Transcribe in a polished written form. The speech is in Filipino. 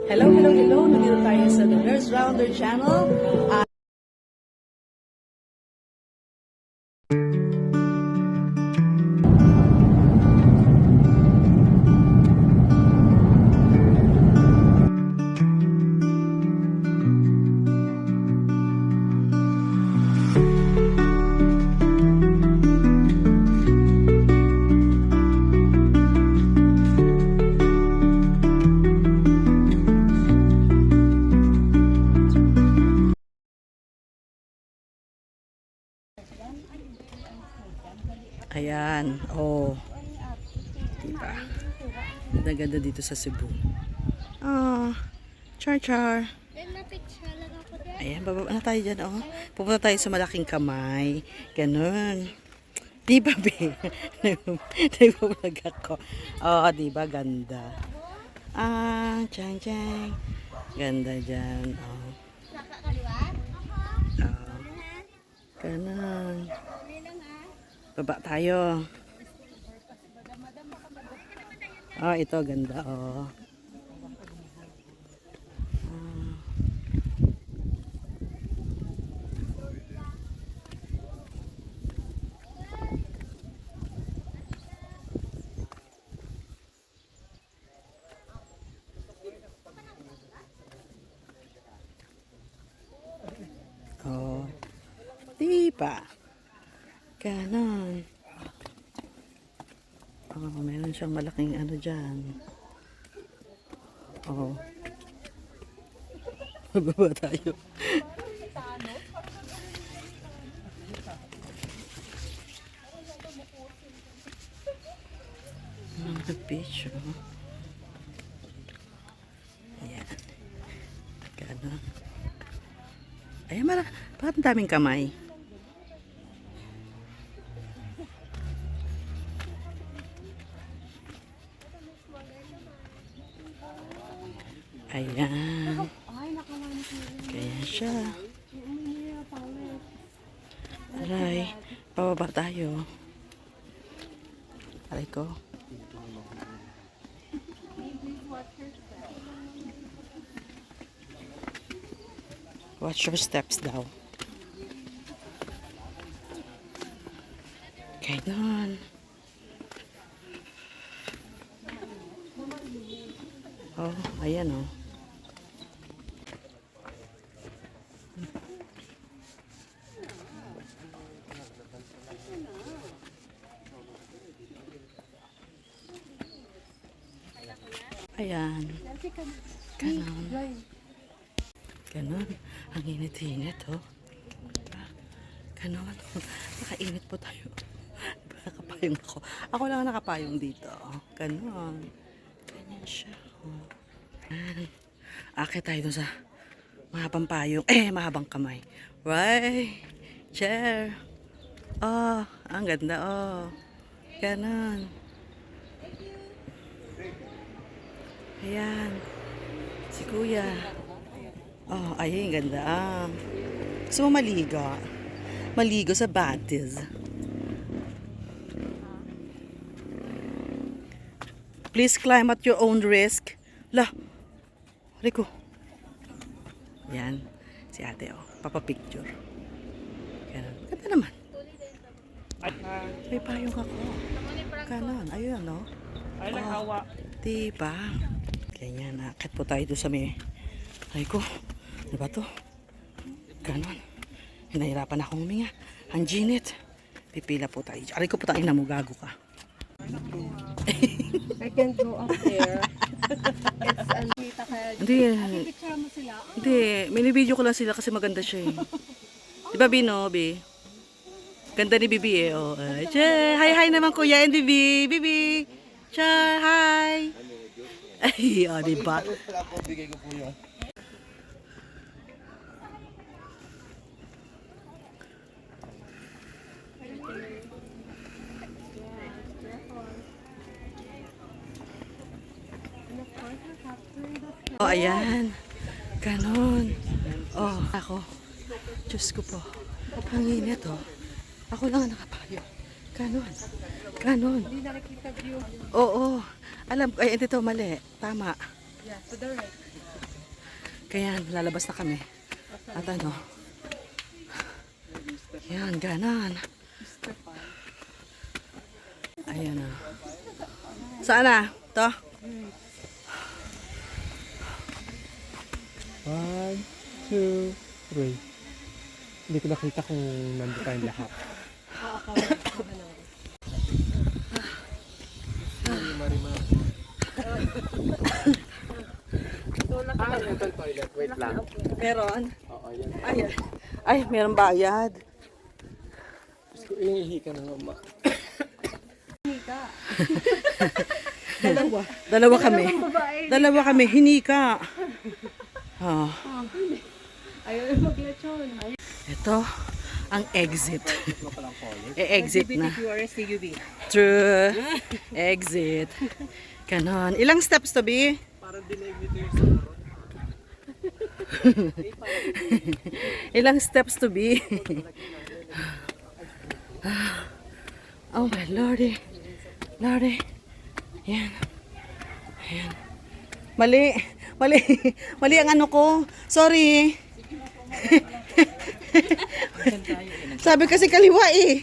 Hello, hello, hello. Nandito tayo sa The Nurse Rounder channel. Ayan, oh. Diba? Ganda-ganda dito sa Cebu. Ah, char-char. Ayan, bababa na tayo dyan, oh. Pupunta tayo sa malaking kamay. Ganun. Diba, be? Nagbablog ako. Oh, diba? Ganda. Ah, chang-chang. Ganda dyan, oh. Oh. Ganun. Baba tayo. Ah, ito ganda, oh. Oh. Diba? Ganon. Oh, meron siyang malaking ano dyan. Oh. Bababa tayo. The beach, oh. Ayan. Ganon. Ayan, bakit ang daming kamay? Ayan. Kaya siya. Aray. Pababa tayo. Aray ko. Watch your steps daw. Ganon. Oh, ayan oh. Ayan. Ganon. Ganon. Ang init-init, oh. Ganon. Nakainit po tayo. Diba nakapayong ako? Ako lang nakapayong dito. Ganon. Ganyan siya, oh. Akit tayo dun sa mahabang payong. Mahabang kamay. Right. Chair. Oh, ang ganda, oh. Ganon. Ayan. Si Kuya. Oh, ayun, ganda. Gusto mo maligo? Maligo sa Batis. Please climb at your own risk. Lah. Rico. Yan. Si ate, oh. Papapicture. Ganun. Ganda naman. May payong ako. Ganon. Ayun, no? Ay, nakawa. Diba? Ganyan. Akit po tayo doon sa may... Ay ko. Ano ba to? Ganon. Hinahirapan akong huminga. Ang ginit. Pipila po tayo. Aray ko po tayo na mo. Gago ka. I can go up there. It's Anita kaya. Hindi. Picture mo sila. Hindi. Minibideo ko lang sila kasi maganda siya eh. Diba, Bino? Bi? Ganda ni Bibi eh. Oh. Hi naman kuya and Bibi. Bibi. Char, hi. Ay, oh, diba? Oh, ayan. Ganon. Oh, ako. Diyos ko po. Ang init, oh. Ako lang ang nakapayo. Ganon. Ganon. Hindi nakikita view. Oo. Alam ko, ay, ito mali. Tama. Yeah, to the right. Kaya lalabas na kami. At ano? Yan, ganan. Ayan na. Saan na? To? 1, 2, 3. Hindi ko nakita kung nandito tayong lahat. Ito yung toilet. Wait lang. Meron? Oo, yan. Ay, ay, meron bayad. Gusto ko ihihi ka na mama. Dalawa kami. Dalawa kami, hinika. Oh. Ayaw maglechon. Ito, ang exit. E-exit na. QRSTUV. True. Exit. Ganon. Ilang steps to be? Parang dinig nito yung sa Ilang steps to be? Oh my lordy. Lordy. Yan. Yan. Mali. Mali. Mali ang ano ko. Sorry. Sabi kasi kaliwa eh.